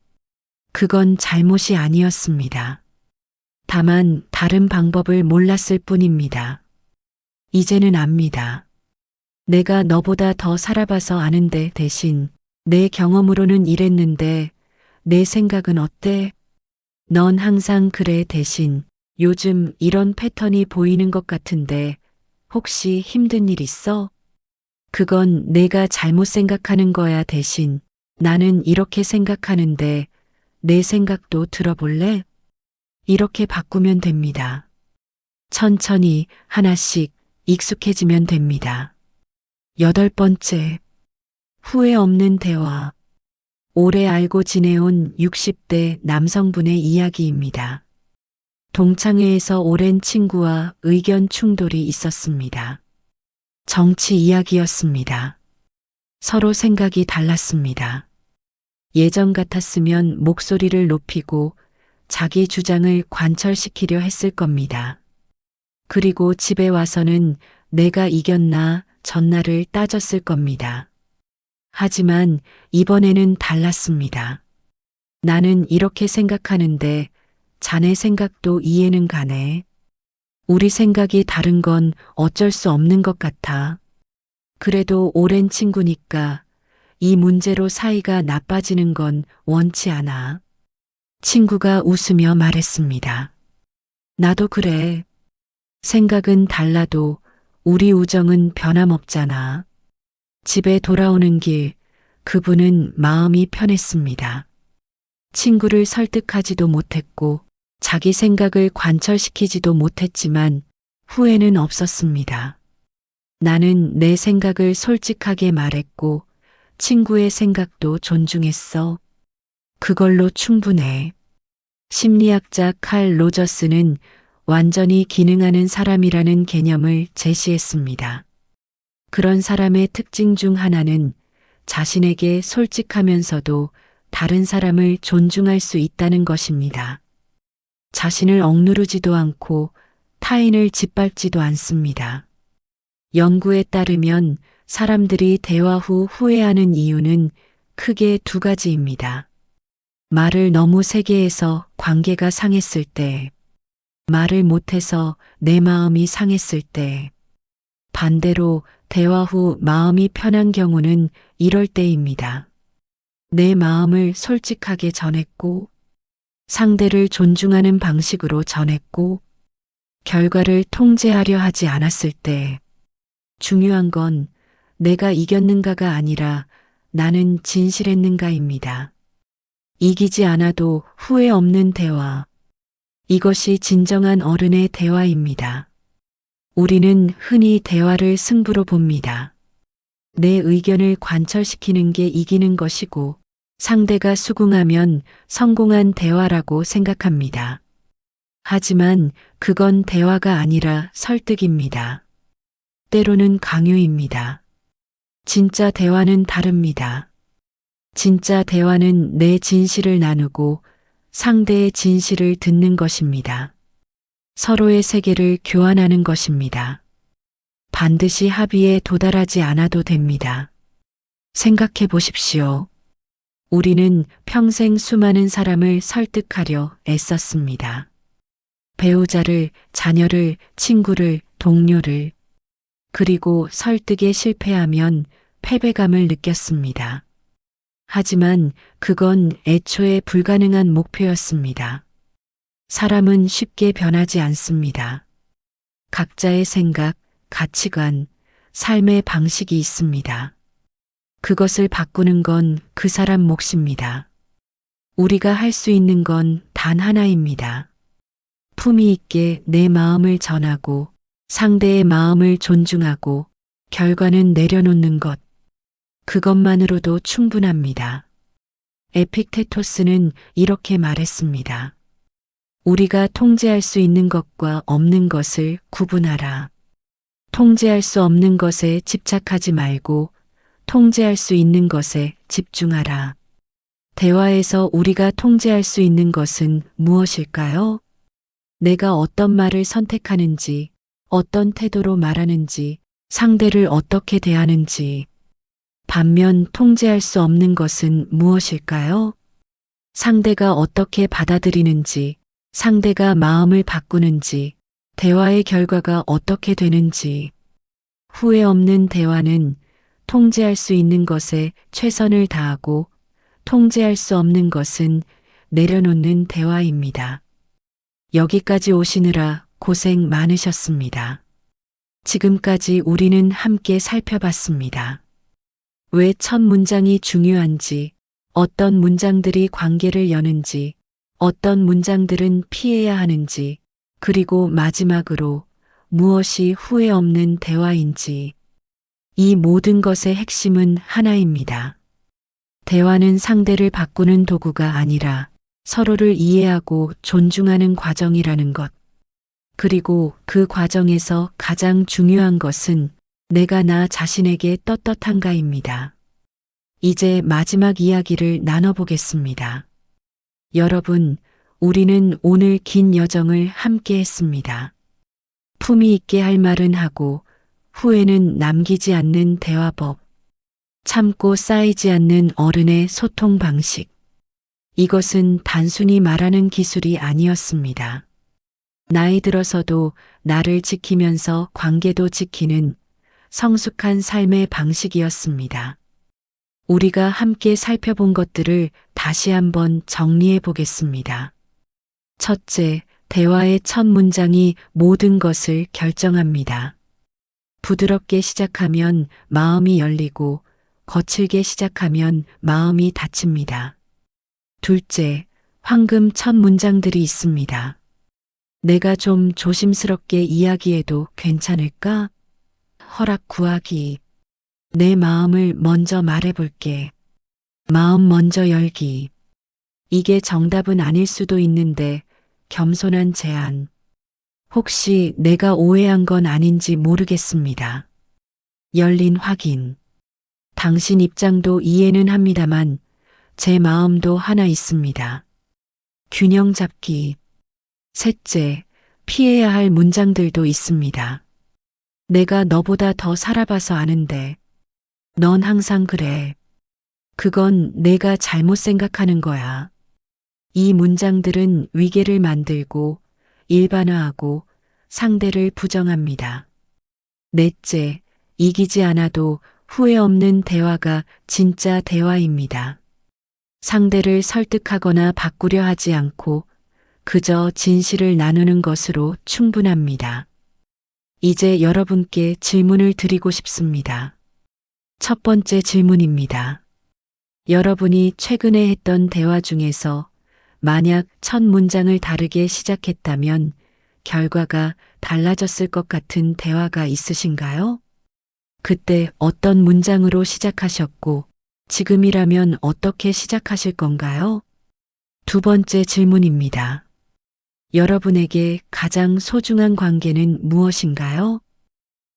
그건 잘못이 아니었습니다. 다만 다른 방법을 몰랐을 뿐입니다. 이제는 압니다. 내가 너보다 더 살아봐서 아는데 대신 내 경험으로는 이랬는데 내 생각은 어때? 넌 항상 그래 대신 요즘 이런 패턴이 보이는 것 같은데 혹시 힘든 일 있어? 그건 내가 잘못 생각하는 거야 대신 나는 이렇게 생각하는데 내 생각도 들어볼래? 이렇게 바꾸면 됩니다. 천천히 하나씩 익숙해지면 됩니다. 8번째, 후회 없는 대화. 오래 알고 지내온 60대 남성분의 이야기입니다. 동창회에서 오랜 친구와 의견 충돌이 있었습니다. 정치 이야기였습니다. 서로 생각이 달랐습니다. 예전 같았으면 목소리를 높이고 자기 주장을 관철시키려 했을 겁니다. 그리고 집에 와서는 내가 이겼나 졌나를 따졌을 겁니다. 하지만 이번에는 달랐습니다. 나는 이렇게 생각하는데 자네 생각도 이해는 가네. 우리 생각이 다른 건 어쩔 수 없는 것 같아. 그래도 오랜 친구니까 이 문제로 사이가 나빠지는 건 원치 않아. 친구가 웃으며 말했습니다. 나도 그래. 생각은 달라도 우리 우정은 변함없잖아. 집에 돌아오는 길, 그분은 마음이 편했습니다. 친구를 설득하지도 못했고 자기 생각을 관철시키지도 못했지만 후회는 없었습니다. 나는 내 생각을 솔직하게 말했고 친구의 생각도 존중했어. 그걸로 충분해. 심리학자 칼 로저스는 완전히 기능하는 사람이라는 개념을 제시했습니다. 그런 사람의 특징 중 하나는 자신에게 솔직하면서도 다른 사람을 존중할 수 있다는 것입니다. 자신을 억누르지도 않고 타인을 짓밟지도 않습니다. 연구에 따르면 사람들이 대화 후 후회하는 이유는 크게 두 가지입니다. 말을 너무 세게 해서 관계가 상했을 때, 말을 못해서 내 마음이 상했을 때, 반대로 대화 후 마음이 편한 경우는 이럴 때입니다. 내 마음을 솔직하게 전했고, 상대를 존중하는 방식으로 전했고, 결과를 통제하려 하지 않았을 때, 중요한 건 내가 이겼는가가 아니라 나는 진실했는가입니다. 이기지 않아도 후회 없는 대화. 이것이 진정한 어른의 대화입니다. 우리는 흔히 대화를 승부로 봅니다. 내 의견을 관철시키는 게 이기는 것이고 상대가 수긍하면 성공한 대화라고 생각합니다. 하지만 그건 대화가 아니라 설득입니다. 때로는 강요입니다. 진짜 대화는 다릅니다. 진짜 대화는 내 진실을 나누고 상대의 진실을 듣는 것입니다. 서로의 세계를 교환하는 것입니다. 반드시 합의에 도달하지 않아도 됩니다. 생각해 보십시오. 우리는 평생 수많은 사람을 설득하려 애썼습니다. 배우자를, 자녀를, 친구를, 동료를. 그리고 설득에 실패하면 패배감을 느꼈습니다. 하지만 그건 애초에 불가능한 목표였습니다. 사람은 쉽게 변하지 않습니다. 각자의 생각, 가치관, 삶의 방식이 있습니다. 그것을 바꾸는 건 그 사람 몫입니다. 우리가 할 수 있는 건 단 하나입니다. 품위 있게 내 마음을 전하고 상대의 마음을 존중하고 결과는 내려놓는 것. 그것만으로도 충분합니다. 에픽테토스는 이렇게 말했습니다. 우리가 통제할 수 있는 것과 없는 것을 구분하라. 통제할 수 없는 것에 집착하지 말고 통제할 수 있는 것에 집중하라. 대화에서 우리가 통제할 수 있는 것은 무엇일까요? 내가 어떤 말을 선택하는지, 어떤 태도로 말하는지, 상대를 어떻게 대하는지. 반면 통제할 수 없는 것은 무엇일까요? 상대가 어떻게 받아들이는지, 상대가 마음을 바꾸는지, 대화의 결과가 어떻게 되는지. 후회 없는 대화는 통제할 수 있는 것에 최선을 다하고 통제할 수 없는 것은 내려놓는 대화입니다. 여기까지 오시느라 고생 많으셨습니다. 지금까지 우리는 함께 살펴봤습니다. 왜 첫 문장이 중요한지, 어떤 문장들이 관계를 여는지, 어떤 문장들은 피해야 하는지, 그리고 마지막으로 무엇이 후회 없는 대화인지. 이 모든 것의 핵심은 하나입니다. 대화는 상대를 바꾸는 도구가 아니라 서로를 이해하고 존중하는 과정이라는 것. 그리고 그 과정에서 가장 중요한 것은 내가 나 자신에게 떳떳한가입니다. 이제 마지막 이야기를 나눠보겠습니다. 여러분, 우리는 오늘 긴 여정을 함께 했습니다. 품위 있게 할 말은 하고 후회는 남기지 않는 대화법. 참고 쌓이지 않는 어른의 소통 방식. 이것은 단순히 말하는 기술이 아니었습니다. 나이 들어서도 나를 지키면서 관계도 지키는 성숙한 삶의 방식이었습니다. 우리가 함께 살펴본 것들을 다시 한번 정리해 보겠습니다. 첫째, 대화의 첫 문장이 모든 것을 결정합니다. 부드럽게 시작하면 마음이 열리고 거칠게 시작하면 마음이 닫힙니다. 둘째, 황금 첫 문장들이 있습니다. 내가 좀 조심스럽게 이야기해도 괜찮을까? 허락 구하기. 내 마음을 먼저 말해볼게. 마음 먼저 열기. 이게 정답은 아닐 수도 있는데 겸손한 제안. 혹시 내가 오해한 건 아닌지 모르겠습니다. 열린 확인. 당신 입장도 이해는 합니다만 제 마음도 하나 있습니다. 균형 잡기. 셋째, 피해야 할 문장들도 있습니다. 내가 너보다 더 살아봐서 아는데 넌 항상 그래. 그건 내가 잘못 생각하는 거야. 이 문장들은 위계를 만들고 일반화하고 상대를 부정합니다. 넷째, 이기지 않아도 후회 없는 대화가 진짜 대화입니다. 상대를 설득하거나 바꾸려 하지 않고 그저 진실을 나누는 것으로 충분합니다. 이제 여러분께 질문을 드리고 싶습니다. 첫 번째 질문입니다. 여러분이 최근에 했던 대화 중에서 만약 첫 문장을 다르게 시작했다면 결과가 달라졌을 것 같은 대화가 있으신가요? 그때 어떤 문장으로 시작하셨고 지금이라면 어떻게 시작하실 건가요? 두 번째 질문입니다. 여러분에게 가장 소중한 관계는 무엇인가요?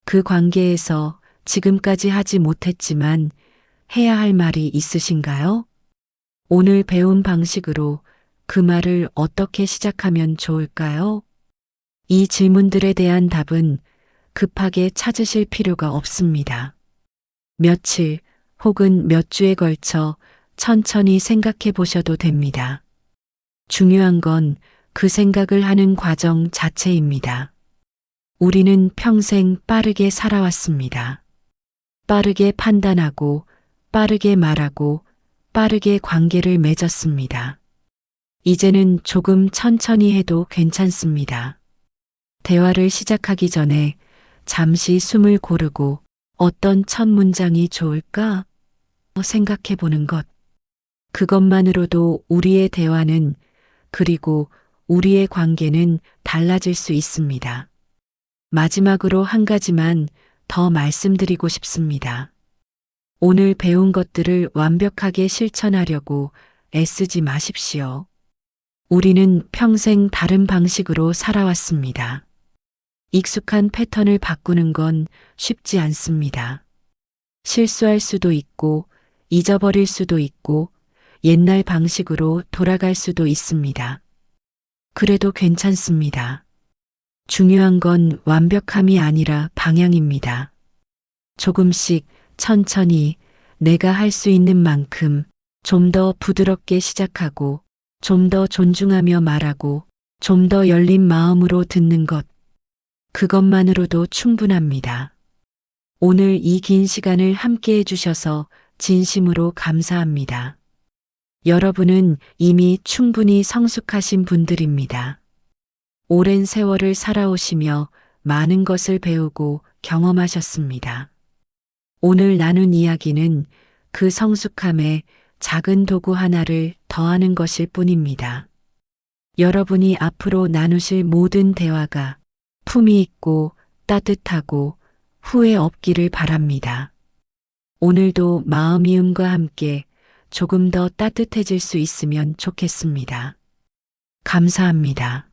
그 관계에서 지금까지 하지 못했지만 해야 할 말이 있으신가요? 오늘 배운 방식으로 그 말을 어떻게 시작하면 좋을까요? 이 질문들에 대한 답은 급하게 찾으실 필요가 없습니다. 며칠 혹은 몇 주에 걸쳐 천천히 생각해 보셔도 됩니다. 중요한 건 그 생각을 하는 과정 자체입니다. 우리는 평생 빠르게 살아왔습니다. 빠르게 판단하고, 빠르게 말하고, 빠르게 관계를 맺었습니다. 이제는 조금 천천히 해도 괜찮습니다. 대화를 시작하기 전에 잠시 숨을 고르고 어떤 첫 문장이 좋을까 생각해 보는 것. 그것만으로도 우리의 대화는 그리고 우리의 관계는 달라질 수 있습니다. 마지막으로 한 가지만 더 말씀드리고 싶습니다. 오늘 배운 것들을 완벽하게 실천하려고 애쓰지 마십시오. 우리는 평생 다른 방식으로 살아왔습니다. 익숙한 패턴을 바꾸는 건 쉽지 않습니다. 실수할 수도 있고, 잊어버릴 수도 있고, 옛날 방식으로 돌아갈 수도 있습니다. 그래도 괜찮습니다. 중요한 건 완벽함이 아니라 방향입니다. 조금씩 천천히 내가 할 수 있는 만큼 좀 더 부드럽게 시작하고 좀 더 존중하며 말하고 좀 더 열린 마음으로 듣는 것. 그것만으로도 충분합니다. 오늘 이 긴 시간을 함께 해주셔서 진심으로 감사합니다. 여러분은 이미 충분히 성숙하신 분들입니다. 오랜 세월을 살아오시며 많은 것을 배우고 경험하셨습니다. 오늘 나눈 이야기는 그 성숙함에 작은 도구 하나를 더하는 것일 뿐입니다. 여러분이 앞으로 나누실 모든 대화가 품위 있고 따뜻하고 후회 없기를 바랍니다. 오늘도 마음이음과 함께 조금 더 따뜻해질 수 있으면 좋겠습니다. 감사합니다.